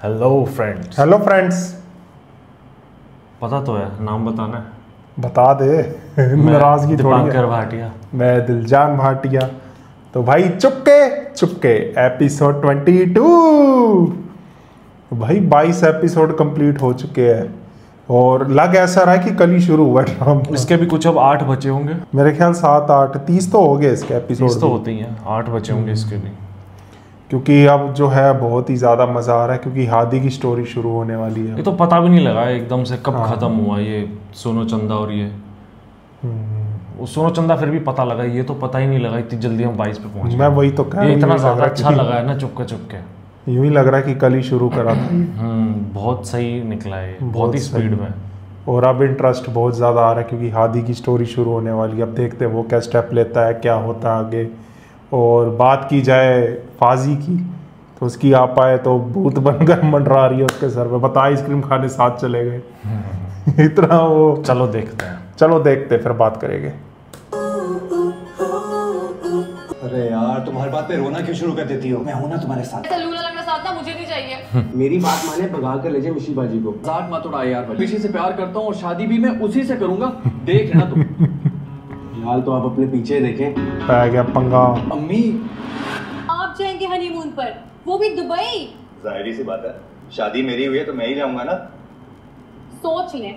Hello friends. Hello friends. पता तो है, नाम बताना है। बता दे। नाराजगी थोड़ी है। दीपांकर भाटिया। मैं दिलजान भाटिया। तो भाई चुपके चुपके एपिसोड 22। तो भाई 22 एपिसोड कंप्लीट हो चुके हैं और लग ऐसा रहा है कि कल ही शुरू हुआ ड्रामा। इसके भी कुछ अब 8 बचे होंगे मेरे ख्याल 7 8 30 तो हो गए इसके एपिसोड। तो होते ही हैं, 8 बचे होंगे इसके भी। क्योंकि अब जो है बहुत ही ज़्यादा मज़ा आ रहा है क्योंकि हादी की स्टोरी शुरू होने वाली है। ये तो पता भी नहीं लगा एकदम से कब खत्म हुआ ये सोनू चंदा और ये वो सोनू चंदा, फिर भी पता लगा। ये तो पता ही नहीं लगा इतनी जल्दी हम 22 पे पहुंच गए। मैं वही तो कह रहा हूं, इतना ज़्यादा अच्छा लगा है ना चुपके चुपके। यूं ही लग रहा है कि कल ही शुरू करा था। बहुत सही निकला है, बहुत ही स्पीड में। और अब इंटरेस्ट बहुत ज़्यादा आ रहा है क्योंकि हादी की स्टोरी शुरू होने वाली है। अब देखते हैं वो क्या स्टेप लेता है, क्या होता है आगे। और बात की जाए फाजी की तो उसकी आपा है तो भूत बनकर मंडरा रही है उसके सर पे। बता आइसक्रीम खाने साथ चले गए। इतना वो। चलो देखते हैं, चलो देखते फिर बात करेंगे। अरे यार तुम हर बात पे रोना क्यों शुरू कर देती हो? मैं हूं ना तुम्हारे साथ। ऐसा लूला लगना साथ ना मुझे नहीं चाहिए। मेरी बात माने, भगा कर ले जाए मिशी बाजी को। मजाक मत उड़ा यार, मिशी से प्यार करता हूँ और शादी भी मैं उसी से करूंगा। देख ना तुम। फिलहाल तो आप अपने पीछे देखें। पै गया पंगा। अम्मी आप जाएंगे हनीमून पर, वो भी दुबई। जाहिर सी बात है, शादी मेरी हुई है तो मैं ही जाऊंगा ना। सोच लें,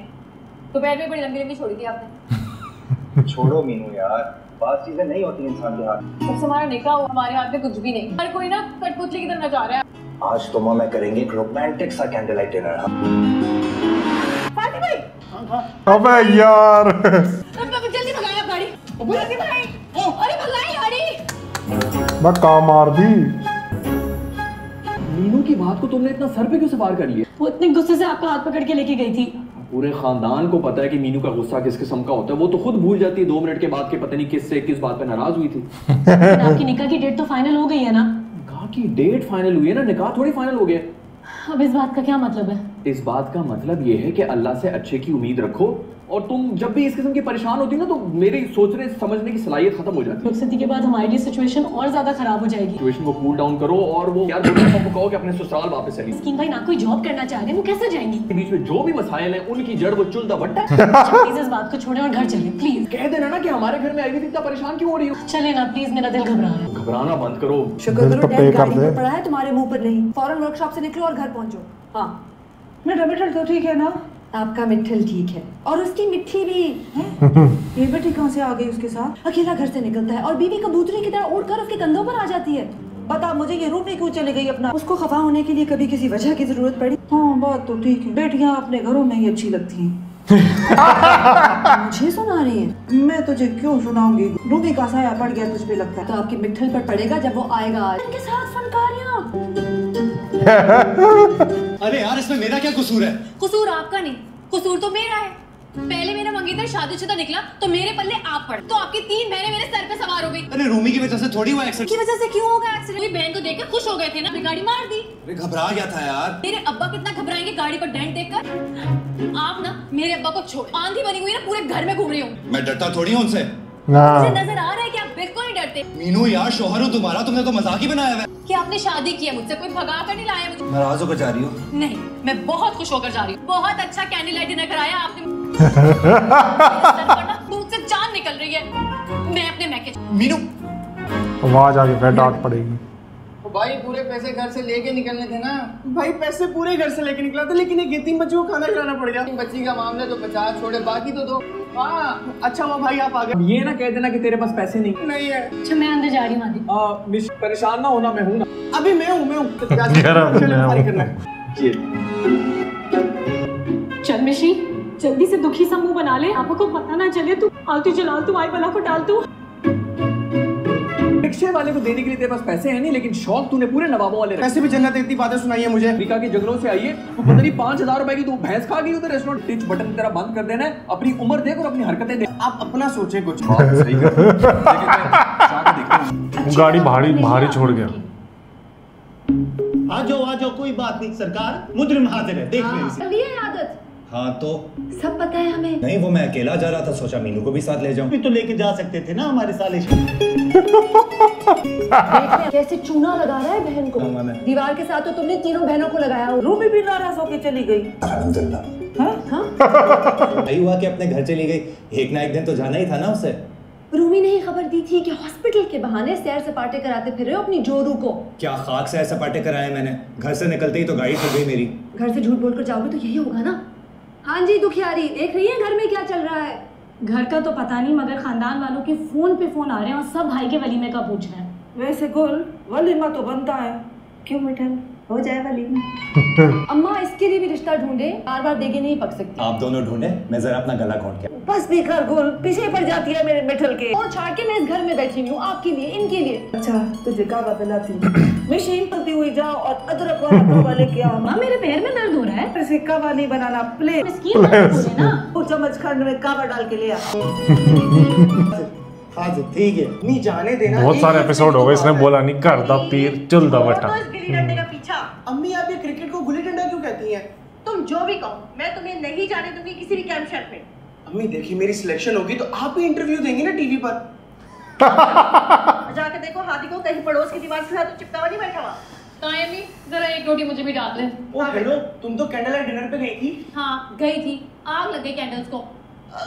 दोपहर में बड़ी लंबी लंबी छोड़ी थी आपने। छोड़ो मीनू यार, बात चीजें नहीं होती इंसान के हाथ। जब से हमारा निकाह हुआ हमारे हाथ में कुछ भी नहीं। हर कोई ना कठपुतली की तरह जा रहा है। आज तो मैं करेंगे एक रोमांटिक सा कैंडल लाइट डिनर। फातिमा भाई, अबे यार। जल्दी भगाया गाड़ी, जल्दी भगाई। अरे भगाई गाड़ी। मैं काम मार दी। मीनू की बात को तुमने इतना सर पे क्यों सवार कर लिया? वो इतने गुस्से से आपका हाथ पकड़ के लेके गई थी। पूरे खानदान को पता है कि मीनू का गुस्सा किस किस्म का होता है। वो तो खुद भूल जाती है 2 मिनट के बाद कि पता नहीं किस बात पे नाराज हुई थी। आपकी निकाह की डेट तो फाइनल हो गई है ना? निकाह की डेट फाइनल हुई है ना, निकाह थोड़ी फाइनल हो गया। अब इस बात का क्या मतलब है? इस बात का मतलब ये है कि अल्लाह से अच्छे की उम्मीद रखो और तुम जब भी इस किस्म की परेशान होती ना तो मेरी सोचने समझने की सलाहियत खत्म हो जाती है। रुखसती के बाद हमारे लिए सिचुएशन और ज्यादा खराब हो जाएगी। सिचुएशन को कूल डाउन करो और वो यार को कहो कि अपने ससुराल वापस चली। स्कीन भाई ना कोई जॉब करना चाह रहे हैं, वो कैसे जाएंगी? बीच में जो भी मसाइल हैं उनकी जड़ वो चुलदा भट्टा है। प्लीज इस बात को छोड़ें और घर चलें प्लीज। कह देना ना कि हमारे घर में आई हुई थी, इतना परेशाान क्यों हो रही हो? चले ना प्लीज, मेरा दिल घबरा रहा है। घबराना बंद करो। शुक्र करो डैड गाड़ी में पड़ा है, तुम्हारे मुंह पर नहीं। फौरन वर्कशॉप से निकलो और घर पहुंचो। हाँ मेरा मिठल तो ठीक है ना? आपका मिठल ठीक है और उसकी मिट्टी भी है। ये बेटी कहाँ से आ गई उसके साथ? अकेला घर से निकलता है और बीवी कबूतरी की तरह उड़कर उसके कंधों पर आ जाती है। बता मुझे ये रूप में क्यों चले गई अपना? उसको खफा होने के लिए कभी किसी वजह की जरूरत पड़ी? हाँ बात तो ठीक है, बेटियां अपने घरों में ही अच्छी लगती हैं। मुझे सुना रही है? मैं तुझे क्यों सुनाऊंगी? रूबी का साया पड़ गया तुझ पे लगता है। तो आपकी मिठल पर पड़ेगा जब वो आएगा। उनके साथ फनकारियां। अरे यार इसमें मेरा क्या कसूर है? कसूर आपका नहीं, कसूर तो मेरा है। पहले मेरा मंगेतर शादीशुदा निकला तो मेरे पल्ले आप पड़े, तो आपकी 3 बहनें मेरे सर पे सवार हो गई। अरे रूमी की वजह से थोड़ी हुआ एक्सीडेंट। की वजह से क्यों होगा एक्सीडेंट? मेरी बहन को देखकर खुश हो गए थे ना, गाड़ी मार दी। अरे घबरा गया था यार। मेरे अब्बा कितना घबराएंगे गाड़ी पर डेंट देखकर। आप ना मेरे अब्बा को छोड़, आंधी बनी हुई है ना, पूरे घर में घूम रही हूँ। मैं डरता थोड़ी हूँ उनसे। मुझे नजर आ रहा है कि आप बिल्कुल नहीं डरते। मीनू यार शोहर हूँ तुम्हारा, तुमने तो मजाक ही बनाया है। कि आपने शादी की है मुझसे, कोई भगा कर नहीं लाया मुझे। नाराज होकर जा रही हो? नहीं, मैं बहुत खुश होकर जा रही हूँ। बहुत अच्छा कैंडल लाइट डिनर कराया आपने। दूध से जान निकल रही है। मैं अपने मैके। मीनू आवाज आगे फिर डांट पड़ेगी। भाई पूरे पैसे घर से लेके निकलने थे ना। भाई पैसे पूरे घर से लेके निकला था, लेकिन एक यतीम बच्चे को खाना खिलाना पड़ गया। बच्ची का मामला तो 50 छोड़े, बाकी तो दो। हाँ अच्छा हुआ भाई आप आ गए। ये ना कह देना कि तेरे पास पैसे नहीं है। अच्छा मैं अंदर जा रही हूँ। मिश परेशान ना होना, मैं हूँ ना। अभी मैं हूँ। चल मिशी, जल्दी से दुखी सा मुंह बना ले, आपको को पता ना चले। तू आलतू चलाल तू आई बला को डाल तू। रिक्शे वाले को देने के लिए तेरे पास पैसे हैं नहीं, लेकिन शौक तूने पूरे नवाबों वाले पैसे भी जन्नत इतनी बातें सुनाई है मुझे। अमेरिका के जंगलों से आई है, तू पता नहीं 5000 रुपए की तू भैंस खा गई उधर। रेस्टोरेंट टिच बटन तेरा बंद कर देना है। अपनी उम्र देख और अपनी हरकतें देख। आप अपना सोचे कुछ। सही कर। गाड़ी भारी छोड़ गया। आ जाओ कोई बात नहीं सरकार, मुजरिम हाजिर है, देख लें इसे। ये आदत हाँ तो सब पता है हमें। नहीं, वो मैं अकेला जा रहा था, सोचा मीनू को भी साथ ले जाऊं। तो लेके जा सकते थे ना हमारे सालिश। कैसे चूना लगा रहा है बहन को। दीवार के साथ तो तुमने तीनों बहनों को लगाया। रूमी भी नाराज होके चली गई। नहीं हुआ कि अपने घर चली गई, एक ना एक दिन तो जाना ही था ना उसे। रूमी ने ही खबर दी थी कि हॉस्पिटल के बहाने सैर सपाटे कराते फिर रहे हो अपनी जोरू को। क्या खाक सैर सपाटे कराए मैंने, घर से निकलते ही तो गाड़ी ठुक गई मेरी। घर से झूठ बोलकर जाओगे तो यही होगा ना। हाँ जी दुखियारी, देख रही है घर में क्या चल रहा है। घर का तो पता नहीं, मगर खानदान वालों के फोन पे फोन आ रहे हैं और सब भाई के वलीमे का पूछ रहे हैं। वैसे गुल, वलीमा तो बनता है, क्यों मिठन हो जाए वलीमा। अम्मा इसके लिए भी रिश्ता ढूंढे, बार बार देगे नहीं पक सकती। आप दोनों ढूंढे, मैं जरा अपना गला घोंट के। बस भी कर गुल, पीछे पड़ जाती है मेरे मिठल के। और छाड़ के मैं इस घर में बैठी हूँ आपके लिए, इनके लिए। अच्छा तुझे कावा पिलाती हूँ। मशीन करती हुई जाओ और अदरक वाला कावा लेके आओ। माँ मेरे पैर में दर्द हो रहा है। ऐसे कावा नहीं बनाना, प्लेट ना। वो चम्मच खंड में कावा डाल के ले आ। हाँ जी ठीक है, नहीं जाने देना। बहुत सारे एपिसोड हो गए, इसने बोला नहीं कर दा पीर चल दा बेटा। गिल्ली डंडे का पीछा। अम्मी आप ये क्रिकेट को गुल्ली डंडा क्यों कहती हैं? तुम जो भी कहो, मैं तुम्हें नहीं जाने दूंगी किसी भी कैंप शर्ट में। अम्मी देखिए, मेरी सिलेक्शन होगी तो आप भी इंटरव्यू देंगे ना टीवी पर। जाके देखो हाथी को कहीं पड़ोस की दीवार के साथ चिपका नहीं बैठा हुआ। तायम्मी जरा एक रोटी मुझे भी डाल दे। ओ हेलो, तुम तो कैंडल लाइट डिनर पे गई थी। हाँ गई थी, आग लग गई कैंडल्स को।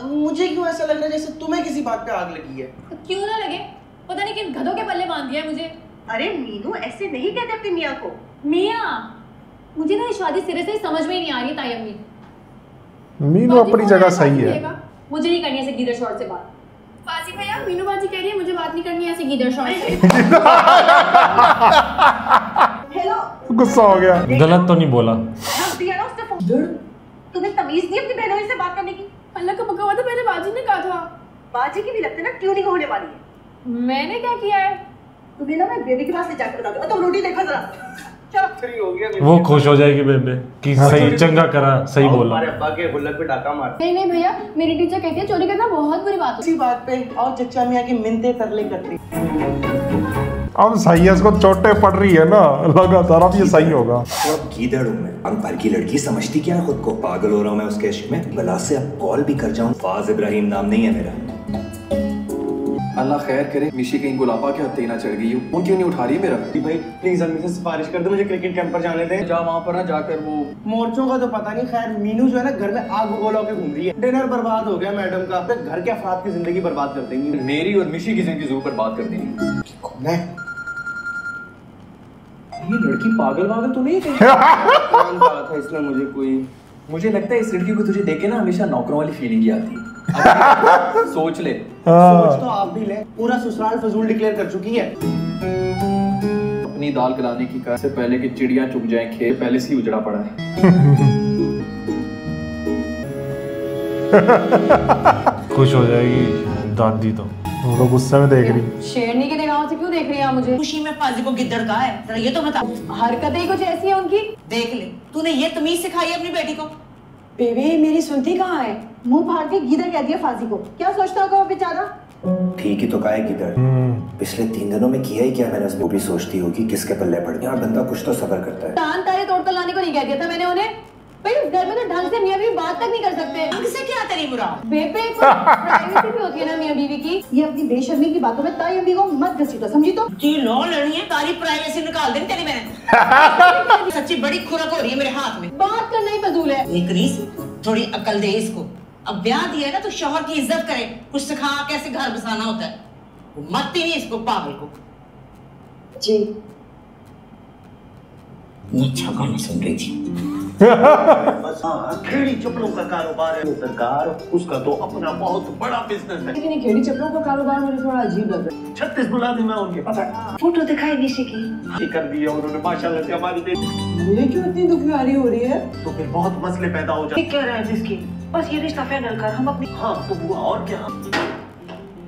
मुझे क्यों ऐसा लग रहा है जैसे तुम्हें किसी बात पे आग लगी है। तो क्यों ना लगे, पता नहीं किन गधों के पल्ले बांध दिया मुझे। अरे मीनू ऐसे नहीं कहते अपनी मियाँ को। मियाँ, मुझे ना ये शादी सिरे से समझ में ही नहीं आ रही तायम्मी। मीनू अपनी जगह सही है। मुझे नहीं करनी ऐसे गीदड़ शॉट से बात। फाजी भैया, मीनू बाजी कह रही है मुझे बात नहीं करनी है ऐसे गीदड़ शॉट से। हेलो, गुस्सा हो गया। गलत तो नहीं बोला। दिया ना उसने फोन। तुम्हें तमीज नहीं अपनी बहनों से बात करने की। अल्लाह का बका हुआ था, पहले बाजी ने कहा था। बाजी की भी लगता है ना ट्यूनिंग होने वाली है। मैंने क्या किया है? तुम्हें ना मैं बेबी के पास ले जाकर बता दूं। तुम रोटी देखो जरा। चलो फ्री हो गया। वो खुश हो जाएगी बेबे कि सही चंगा करा, सही बोला। हमारे अब्बा के गुल्लक पे डाका मार। नहीं भैया, मेरी टीचर कहती है चोरी करना बहुत बुरी बात है। इसी बात पे और चचा मियां की मिन्नतें तरले करती। अब सही है, इसको चोटें पड़ रही है ना लगातार, अब ये सही होगा। तो अब गीदड़ हूँ मैं, अंग भर की लड़की समझती क्या है खुद को। पागल हो रहा हूँ मैं उसके इश्क में। बला से अब कॉल भी कर जाऊँ। फाज इब्राहिम नाम नहीं है मेरा। अल्लाह खैर करे, मिशी कहीं गुलाबा के हत्थे ना चढ़ गई हो। वो क्यों नहीं उठा रही है मेरा? भाई प्लीज अम्मी से सिफारिश कर दो, मुझे क्रिकेट कैंप पर जाने दें। जा वहाँ पर ना जाकर वो मोर्चों का तो पता नहीं। खैर मीनू जो है ना घर में आग उगोला के घूम रही है। डिनर बर्बाद हो गया मैडम का। तो घर के अफराद की जिंदगी बर्बाद कर देंगी। मेरी और मिशी की जिंदगी जरूर बर्बाद कर देंगी। कौन है ये लड़की? पागल वागल तो नहीं है? कौन कहा था इसने मुझे कोई? मुझे लगता है इस लड़की को तुझे देख के ना हमेशा नौकरों वाली फीलिंग ही आती है। सोच ले। सोच तो आप भी ले, पूरा ससुराल फजूल डिक्लेयर कर चुकी है। अपनी दाल गलाने की कहा से पहले कि चिड़िया चुग जाए खेत, पहले से ही उजड़ा पड़ा है। खुश हो जाएगी दादी तो। वो गुस्से में देख रही। शेरनी के निगाहों से क्यों देख रही है मुझे? खुशी में फाजी को गिद्दड़ कहा है, जरा ये तो बता। हरकतें ही कुछ ऐसी है उनकी। देख ले, तूने ये तमीज सिखाई अपनी बेटी को। बेबी मेरी सुनती कहाँ है? मुंह फाड़ के गीदड़ कह दिया फाजी को। क्या सोचता होगा वो बेचारा? ठीक ही तो कहा है गीदड़। पिछले 3 दिनों में किया ही क्या मैंने। वो भी सोचती होगी किसके पल्ले पड़ गया। बंदा कुछ तो सब्र करता है। तान तारे तोड़ कर लाने को नहीं कह दिया था मैंने उन्हें। भाई इस घर में तो ढंग से मियाँ बीवी बात तक नहीं कर सकते। ढंग से क्या तेरी मुराद? बेबे प्राइवेसी भी होती है ना मियाँ बीवी की। ये अपनी बेशर्मी की बातों में तायम्मी को मत घसीटो, समझी तो? जी लो लड़नी है, तारी प्राइवेसी निकाल देनी तेरी मैंने। सच्ची बड़ी खुरक हो रही है मेरे हाथ में। बात करना ही फजूल है। एक रीस, थोड़ी अकल दे इसको। अब ब्याह दिया है ना तो शौहर की इज्जत करे, कुछ सिखा कैसे घर बसाना होता है। मत ही नहीं इसको पागल को। जी अच्छा गाना सुन रही थी। खेड़ी चप्पलों का कारोबार है सरकार, उसका तो अपना बहुत बड़ा बिजनेस है। लेकिन ये खेड़ी चप्पलों का कारोबार मुझे थोड़ा अजीब लग रहा है। 36 बुला दी मैं उनके पास। फोटो दिखाई निशी की। कर दिया उन्होंने माशाल्लाह से हमारी बेटी। मुझे क्यों इतनी दुखियारी हो रही है? तो फिर बहुत मसले पैदा हो जाते। क्या रहा है जिसकी? बस ये रिश्ता फाइनल कर, हम अपनी। हाँ तो हुआ और क्या।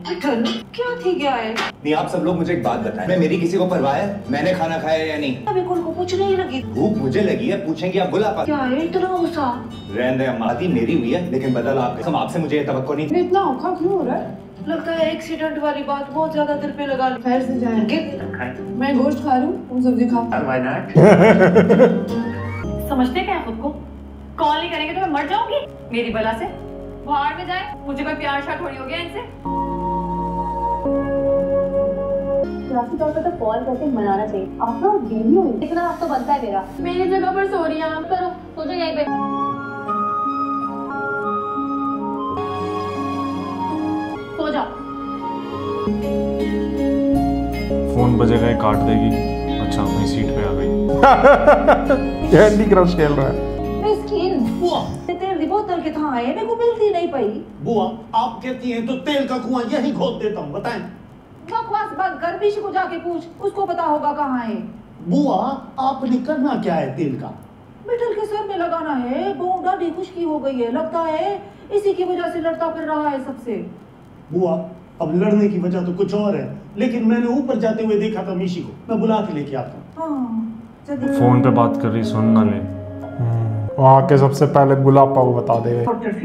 क्या थी क्या है? नहीं आप सब लोग मुझे एक बात बताएं, मैं मेरी किसी को परवाह है? मैंने खाना खाया या नहीं? अभी कौन को पूछने ही लगी। भूख मुझे लगी है, पूछेंगे आप बुला पा। क्या है इतना गुस्सा? रहने दे अम्मा, आदि मेरी हुई है लेकिन बदल आपके। आपसे मुझे ये तवक्को नहीं। इतना औखा क्यों हो रहा है? लगता है एक्सीडेंट वाली बात बहुत ज्यादा दिल पे लगा। खैर से जाएंगे। मैं गोश्त खा रही हूँ, तुम सब्जी खाओ। Why not? समझते क्या है खुद को? कॉल नहीं करेंगे तो मैं मर जाऊंगी मेरी बला से। बाहर में जाए, मुझे कोई प्यार शार थोड़ी हो गया इनसे। रास्ते तौर पर तो कॉल करके मनाना चाहिए। आप लोग गेम हो इतना आप तो बनता है मेरा। मेरी जगह पर सो रही है, आप करो, सो जाओ यहीं पे। सो जाओ। फोन बजेगा, ये काट देगी। अच्छा अपनी सीट पे आ गई। कैंडी क्रश खेल रहा है। तेल की बोतल के था मेरे को मिलती नहीं पाई। बुआ आप कहती हैं तो तेल का कुआं यही खोद देता हूँ, बताएं। बकवास बंद कर, बीच को जाके पूछ, उसको पता होगा कहाँ है। बुआ आपने करना क्या है तेल का? मिठल के सर में लगाना है। बहू दादी खुशकी हो गई है, लगता है इसी की वजह से लड़ता फिर रहा है सबसे। बुआ अब लड़ने की वजह तो कुछ और है, लेकिन मैंने ऊपर जाते हुए देखा था मिशी को, मैं बुला के लेके आता हूँ। फोन पे बात कर रही, सुन ना ले। वहाँ के सबसे पहले गुलाबा को बता दे।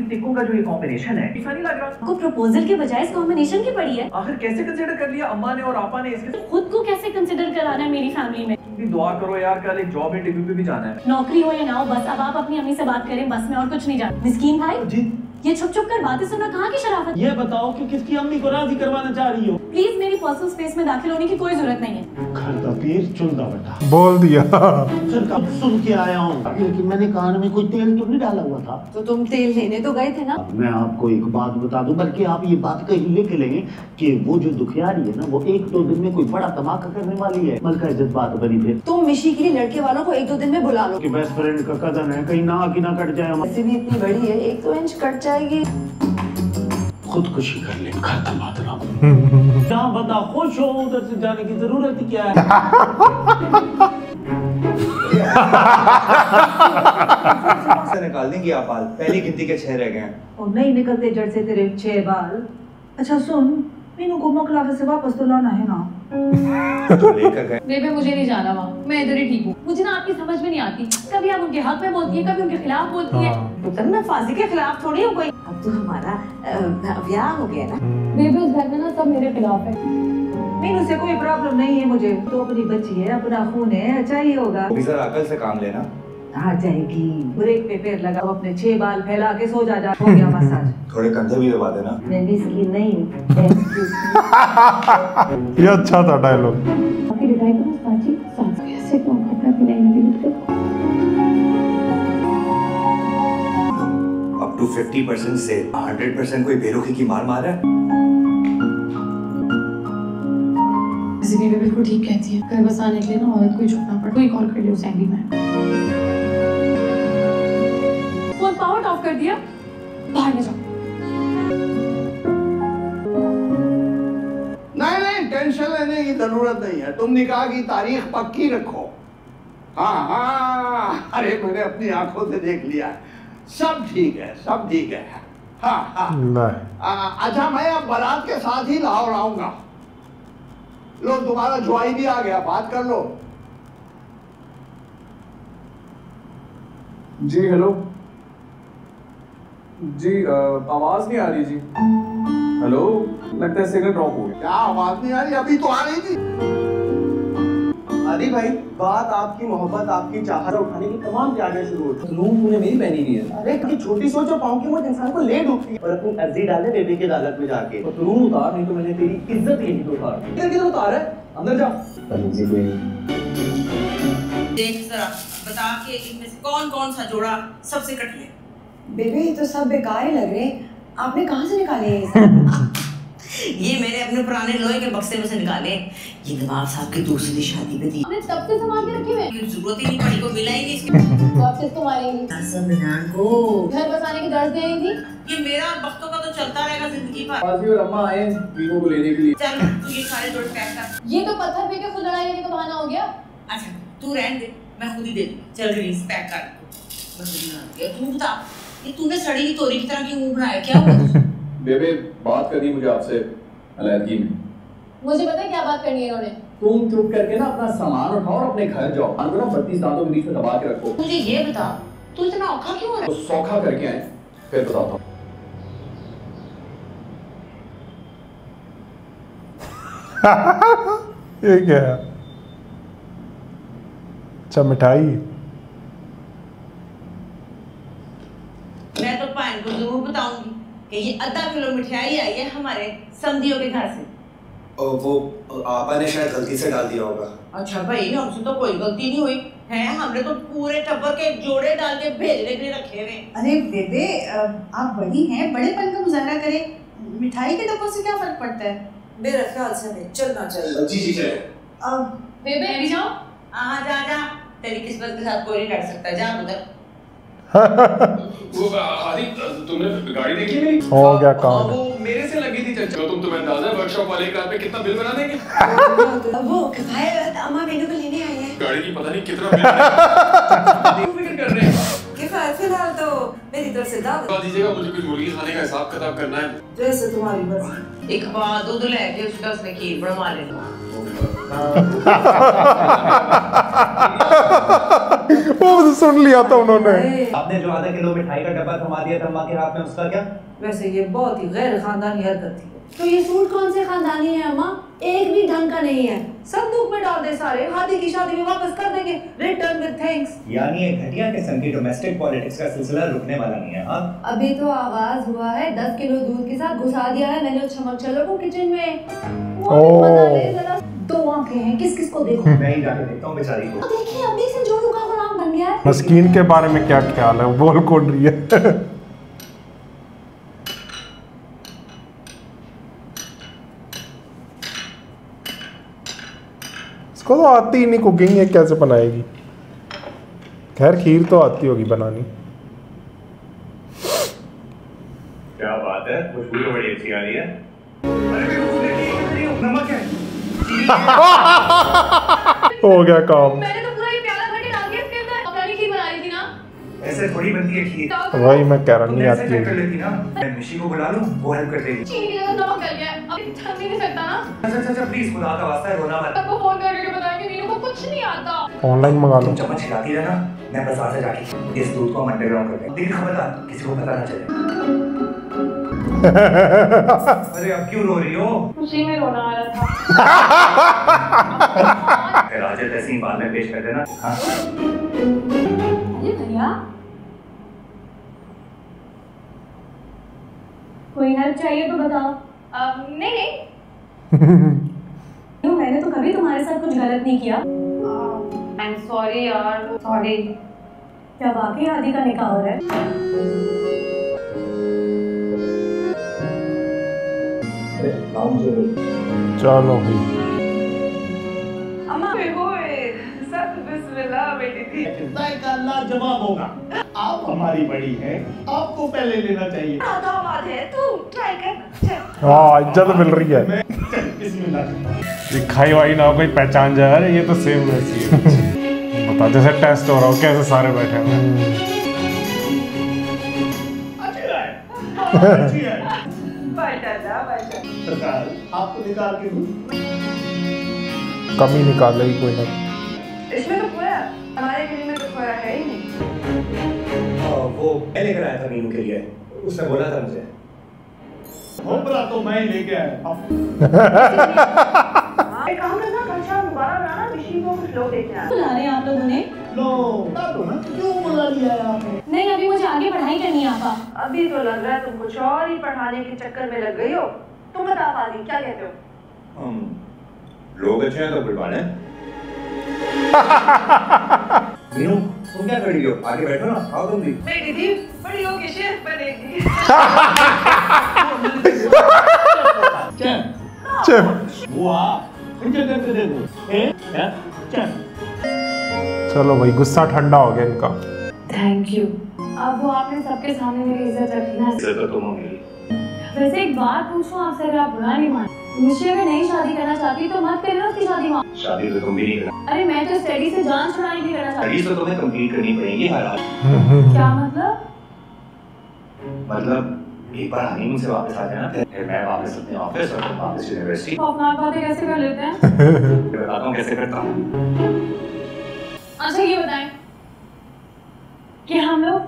टिक्कों का जो ये कॉम्बिनेशन है, ऐसा नहीं लग रहा आपको प्रपोजल के बजाय इस कॉम्बिनेशन की पड़ी है। आखिर कैसे कंसीडर कर लिया अम्मा ने और आपा ने इसके? खुद को कैसे कंसीडर कराना है मेरी फैमिली में? भी दुआ करो यार, कल एक जॉब इंटरव्यू पे भी जाना है। नौकरी हो या ना हो, बस अब आप अपनी अम्मी से बात करें, बस में और कुछ नहीं जानते। मिस्कीन भाई जी, ये छुप छुप कर बातें सुनना कहाँ की शराफत? ये बताओ कि किसकी अम्मी को राजी करवाना चाह रही हो? प्लीज मेरी पर्सनल स्पेस में दाखिल होने की कोई जरूरत नहीं है। घर का पीर चुनदा बेटा बोल दिया। सर कब सुन के आया हूँ, लेकिन मैंने कान में कोई तेल तो नहीं डाला हुआ था। तो तुम तेल लेने तो गए थे ना? मैं आपको एक बात बता दूं, बल्कि आप ये बात कहीं लेके लेंगे कि वो जो दुखियारी है ना, वो 1-2 दिन में कोई बड़ा धमाका करने वाली है। मलका इज्जत बात बनी फिर। तुम मिशी के लिए लड़के वालों को 1-2 दिन में बुला लो कि बेस्ट फ्रेंड का कदन है, कहीं ना कि ना कट जाए। वैसे भी इतनी बड़ी है, 1-2 इंच कट जाएगी। खुदकुशी कर ले, घर तबाद रहा। जहाँ बंदा खुश हो उधर से जाने की जरूरत क्या है? से निकाल देंगे आप बाल, पहली गिनती के 6 रह गए हैं। और नहीं निकलते जड़ से तेरे 6 बाल। अच्छा सुन, मीनू को मोकलावे से वापस तो लाना है ना? तो लेकर गए। बेबे मुझे नहीं जाना वहाँ, मैं इधर ही ठीक हूँ। मुझे ना आपकी समझ में नहीं आती, कभी आप उनके हक में बोलती है, कभी उनके खिलाफ बोलती है। पुत्र मैं फाजी के खिलाफ थोड़ी हो गई। अब तो हमारा ब्याह हो गया ना। बेबे उस घर में ना सब मेरे खिलाफ है। मीनू से कोई प्रॉब्लम नहीं है मुझे, तो अपनी बच्ची है, अपना खून है, अच्छा ही होगा। जरा अकल से काम लेना। आ जाएगी। ब्रेक पे पैर लगाओ, अपने 6 बाल फैला के सो जा। हो गया मसाज। थोड़े कंधे भी दबा देना। मैं भी इसकी नहीं। ये अच्छा था डायलॉग। आपकी डिजाइन को साची सांस कैसे कौन खाता भी नहीं मिलते। अप टू 50% से 100% कोई बेरुखी की मार मारा है। बेबे बिल्कुल ठीक कहती है, घर बसाने के लिए ना औरत को ही झुकना पड़ता है। कोई कॉल कर लिया उसे भी मैं। फोन पावर ऑफ कर दिया, बाहर में जाओ। नहीं टेंशन लेने की जरूरत नहीं है, तुम निकाह की तारीख पक्की रखो। हाँ, अरे मैंने अपनी आंखों से देख लिया है, सब ठीक है, सब ठीक है। हाँ। अच्छा मैं अब बारात के साथ ही लाहौर आऊंगा। लो तुम्हारा ज्वाई भी आ गया, बात कर लो। जी हेलो जी, आवाज नहीं आ रही जी। हेलो, लगता है सिग्नल ड्रॉप हो गया। क्या आवाज नहीं आ रही? अभी तो आ रही थी। आदि भाई, बात आपकी मोहब्बत, आपकी चाहत उठाने की तमाम त्यागें शुरू होती है। लूम तूने मेरी पहनी हुई है। अरे कि छोटी सोच और पाँव की मोच इंसान को ले डूबती है। और अपनी अर्जी डाले बेबी की अदालत में जाके। तो लूम उतार, नहीं तो मैंने तेरी इज्जत ही नहीं उतार। किधर उतार है? अंदर जा। देख जरा, बता के इनमें से कौन कौन सा जोड़ा सबसे कट ले। बेबी ये तो सब बेकार ही लग रहे हैं, आपने कहाँ से निकाले हैं? ये मैंने अपने पुराने लोहे के बक्से में से निकाले। ये नवाब साहब की दूसरी शादी पे दी। आपने तब से संभाल के रखे हुए? जरूरत ही नहीं पड़ी, को मिला ही नहीं इसके। तो आप किसको मारेंगी? को घर बसाने की दर्द दे रही थी। ये मेरा वक्तों का तो चलता रहेगा जिंदगी भर। बाजी और अम्मा आए वीवो को लेने के लिए। चल तू ये सारे जोड़ पैक कर। ये तो पत्थर फेंके खुद लड़ाई लेने का बहाना हो गया। अच्छा तू रहने दे, मैं खुद ही दे दूँ। चल ग्रीस पैक कर। तू बता, ये तूने सड़ी हुई तोरी की तरह क्यों मुंह बनाया, क्या हुआ? बेबे बात करनी मुझे आपसे अलैदगी में। मुझे पता है क्या बात करनी है इन्होंने। तुम चुप करके ना अपना सामान उठाओ और अपने घर जाओ। ना 32 दांतों के बीच में दबा के रखो। मुझे ये बता, तू इतना औखा क्यों हो रहा है? तो सौखा करके आए, फिर बताता हूँ। ये क्या है? अच्छा मिठाई। कि ये आधा किलो मिठाई आई है हमारे समधियों के घर से। वो आपा ने शायद गलती से डाल दिया होगा। अच्छा भाई, हमसे तो कोई गलती नहीं हुई है, हमने तो पूरे टब्बर के जोड़े डाल के भेजने के लिए रखे हुए। अरे बेबे, आप बड़ी हैं, बड़ेपन का मुजाहरा करें, मिठाई के डब्बों से क्या फर्क पड़ता है? मेरे ख्याल से हमें चलना चाहिए। जी चले। बेबे अभी जाओ। हाँ जा, तेरी किस्मत के साथ कोई नहीं लड़ सकता, जा उधर। वो आदि, तुमने गाड़ी देखी मेरी? हो गया काम। वो मेरे से लगी थी चर्चा। तुम तुम्हें अंदाजा है वर्कशॉप वाले कार पे कितना बिल बना देंगे? वो किफायत अम्मा मेनू को लेने आई है। गाड़ी की पता नहीं कितना बिल फिक्र कर रहे हैं। किफायत फिलहाल तो मेरी तरफ से दावत बता दीजिएगा, मुझे कुछ मुर्गी खाने का हिसाब किताब करना है। जैसे तुम्हारी मर्जी। एक बार दूध लेके उसने खीर बनवा लेना। वो तो सुन लिया था उन्होंने। आपने जो आधा किलो मिठाई का डब्बा थमा दिया था माँ के हाथ में, उसका क्या? वैसे ये बहुत ही गैर खानदानी हरकत थी। तो ये सूट कौन से खानदानी है अम्मा? एक भी ढंग का नहीं है। संदूक में डाल दे सारे, हादी की शादी में वापस कर देंगे, रिटर्न विद थैंक्स। यानी ये घटिया किस्म की डोमेस्टिक पॉलिटिक्स का सिलसिला रुकने वाला नहीं है। हाँ, अभी तो आगाज हुआ है, 10 किलो दूध के साथ घुसा दिया है मैंने छमक चलो को किचन में। दो आंखें हैं, किस किस को देखो। मैं ही जाके देखता हूँ बेचारी को। देखिए अभी से जोड़ू का गुलाम बन गया है। मस्कीन के बारे में क्या ख्याल है? बोल कौन रही है? इसको तो आती ही नहीं कुकिंग, ये कैसे बनाएगी? खैर खीर तो आती होगी बनानी। क्या बात है, खुशबू तो बड़ी अच्छी आ रही है। नमक है। हो गया काम। मैंने तो पूरा ये प्याला भर के डाल दिया इसके अंदर। अपनी खीर बना रही थी ना। ऐसे थोड़ी बनती है खीर। वही मैं कह रहा नहीं आती कर लेती ना। मैं मिशी को बुला लूं, वो हेल्प कर देगी। चीनी की जगह नमक डल गया है, अब छन भी नहीं सकता ना। अच्छा प्लीज, खुदा का वास्ता है, रोना मत। सबको फोन करके बताएंगे मीनू को कुछ नहीं आता। ऑनलाइन मंगा लो। तुम चम्मच हिलाती रहना, मैं बाजार से जाके इस दूध को अंडरग्राउंड कर देंगे। लेकिन खबरदार किसी को पता ना चले। अरे अब क्यों रो रही हो? खुशी में रोना आ रहा था। राजत ऐसी ही बाद में पेश कर देना। हाँ? अरे भैया, कोई हेल्प चाहिए तो बताओ। नहीं क्यों, मैंने तो कभी तुम्हारे साथ कुछ गलत नहीं किया। आई एम सॉरी यार। सॉरी। क्या वाकई आदि का निकाह हो रहा है? चलो भाई। अम्मा सब बिस्मिल्लाह बेटी थी। जवाब होगा। आप हमारी बड़ी हैं, आपको पहले लेना चाहिए। दामाद है तू, ट्राई कर। हाँ, इज्जत मिल रही है। बिस्मिल्लाह। खाई वाई ना कोई पहचान जाए। अरे ये तो सेम वैसी है। बता जैसे टेस्ट हो रहा हो, कैसे सारे बैठे हैं। अच्छी है। सरकार, आपको निकाल के दूं? कमी निकालेगी कोई ना। इसमें तो खोया, हमारे गिरी में तो खोया है ही नहीं। वो मैं लेकर आया था मीनू के लिए, उसने बोला था मुझे। भोपरा तो मैं लेके आया। एक काम करना, खर्चा दोबारा बनाना, मिशी को कुछ लोग देखे आना। बुला रहे हैं आप लोगों ने? लो, बता दो ना, क्यों बुला लिया है आपने? नहीं, अभी मुझे आगे पढ़ाई करनी है आपा। अभी तो लग रहा है तुम कुछ और ही पढ़ाने के चक्कर में लग गई हो। तुम बता पाली, क्या कहते हो? लोग अच्छे हैं तो बुलवाने। मीनू, तुम क्या कर रही हो? आगे बैठो ना, आओ तुम भी। मेरी दीदी बड़ी होगी शेफ बनेगी। चलो भाई, गुस्सा ठंडा हो गया इनका। Thank you. अब वो आपने सबके सामने मेरी इज्जत रखी ना। इज्जत तो तुम हो मेरी। वैसे एक बात पूछूं आपसे, अगर आप बुरा नहीं मान, मुझे अगर नहीं शादी करना चाहती तो मत करना उसकी शादी वहाँ। शादी तो तुम भी नहीं करना। अरे मैं तो स्टडी से जान छुड़ाने की करना चाहती स्टडीज तो तुम्हें कंप्लीट करनी पड़ेगी हर हाल। क्या मतलब? मतलब एक बार हनीमून से वापस आ जाना, फिर मैं वापस अपने ऑफिस और तुम वापस यूनिवर्सिटी। खौफनाक बातें कैसे कर लेते हैं? मैं बताता हूँ कैसे करता हूँ। अच्छा ये बताएं कि हम लोग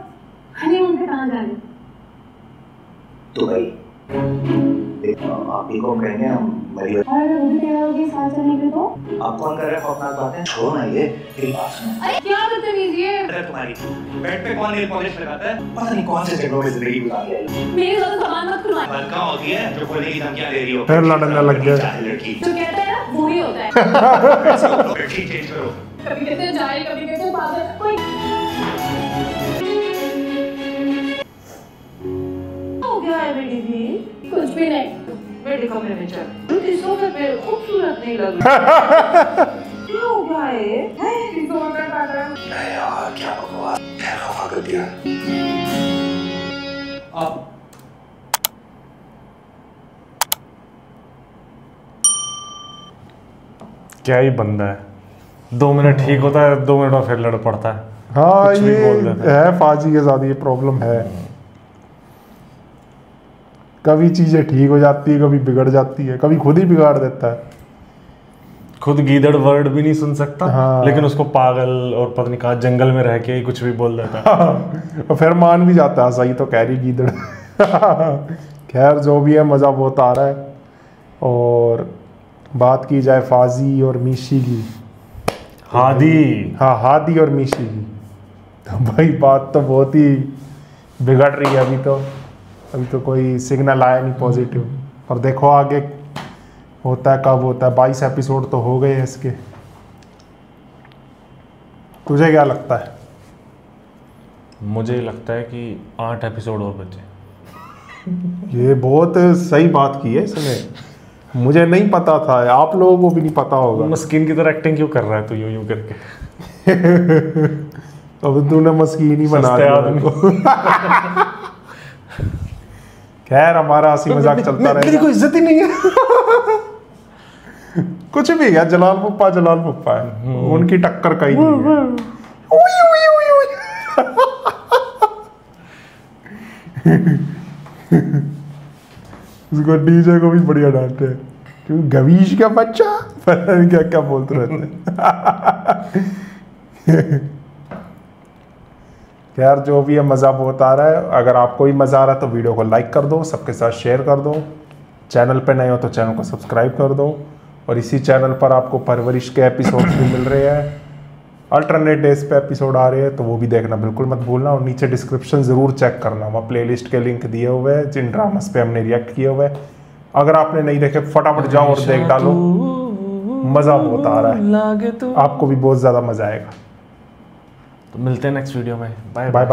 हनीमून पे कहाँ जाने? दुबई। आप ही को कहेंगे हम मरी। अरे मुझे तैयार होगी साथ चलने के तो आप कौन कर रहे हैं खौफनाक बातें? छोड़ो ना ये, मेरी बात सुनो। अरे क्या बदतमीजी है? अरे तुम्हारी बेड पे कौन नेल पॉलिश लगाता है? पता नहीं कौन से जगहों में जिंदगी गुजार लिया है। मेरे साथ सामान मत खुलवाएं। बलका होती है जो खोलने की धमकियां दे रही हो। फिर लड़ने लग गए। लड़की जो कहता है ना वो ही होता है। बेडशीट चेंज करो। कभी कहते हैं जाए, कभी कहते हैं पागल। कोई हो गया है बेटी भी? कुछ भी नहीं। बेटे कमरे में चल। इस सोफे पे खूबसूरत नहीं लग रहा। क्या हो गया है? इस सोफे पे पागल। अरे यार क्या बकवास, खैर खफा कर दिया। क्या ही बंदा है, 2 मिनट ठीक होता है, 2 मिनट में फिर लड़ पड़ता है। हाँ कुछ भी ये बोल देता है फाजी के साथ, ये प्रॉब्लम है। कभी चीजें ठीक हो जाती है, कभी बिगड़ जाती है, कभी खुद ही बिगाड़ देता है। खुद गीदड़ वर्ड भी नहीं सुन सकता। हाँ। लेकिन उसको पागल और पता नहीं कहा जंगल में रह के ही कुछ भी बोल देता है। और फिर मान भी जाता है, सही तो कह रही गीदड़। खैर जो भी है, मज़ा बहुत आ रहा है। और बात की जाए फाजी और मीशी की, हादी, हाँ हादी और मीशी की, तो भाई बात तो बहुत ही बिगड़ रही है। अभी तो कोई सिग्नल आया नहीं पॉजिटिव। और देखो आगे होता है, कब होता है। 22 एपिसोड तो हो गए हैं इसके। तुझे क्या लगता है? मुझे लगता है कि 8 एपिसोड और बचे। ये बहुत सही बात की है इसने, मुझे नहीं पता था, आप लोगों को भी नहीं पता होगा। मस्कीन की तरह एक्टिंग क्यों कर रहा है तू यूं यूं करके? अब तूने मस्कीन ही बना सस्ते दिया आदमी को। खैर हमारा हंसी मजाक चलता रहेगा। मेरी कोई इज्जत ही नहीं है। कुछ भी है, जलाल पप्पा है, उनकी टक्कर कहीं नहीं है। उई, उई, उई, उई। उसको डीजे को भी बढ़िया डांटे हैं, क्योंकि गवीश का बच्चा पता नहीं क्या क्या बोलते रहते हैं। यार जो भी है, मज़ा बहुत आ रहा है। अगर आपको भी मज़ा आ रहा है तो वीडियो को लाइक कर दो, सबके साथ शेयर कर दो। चैनल पे नए हो तो चैनल को सब्सक्राइब कर दो। और इसी चैनल पर आपको परवरिश के एपिसोड भी मिल रहे हैं, अल्टरनेट डेज पे एपिसोड आ रहे हैं, तो वो भी देखना बिल्कुल मत भूलना। और नीचे डिस्क्रिप्शन ज़रूर चेक करना, वहाँ प्लेलिस्ट के लिंक दिए हुए हैं जिन ड्रामास पे हमने रिएक्ट किए हुए हैं। अगर आपने नहीं देखे फटाफट जाओ और देख डालो, मज़ा बहुत आ रहा है, आपको भी बहुत ज़्यादा मज़ा आएगा। तो मिलते हैं नेक्स्ट वीडियो में। Bye bye.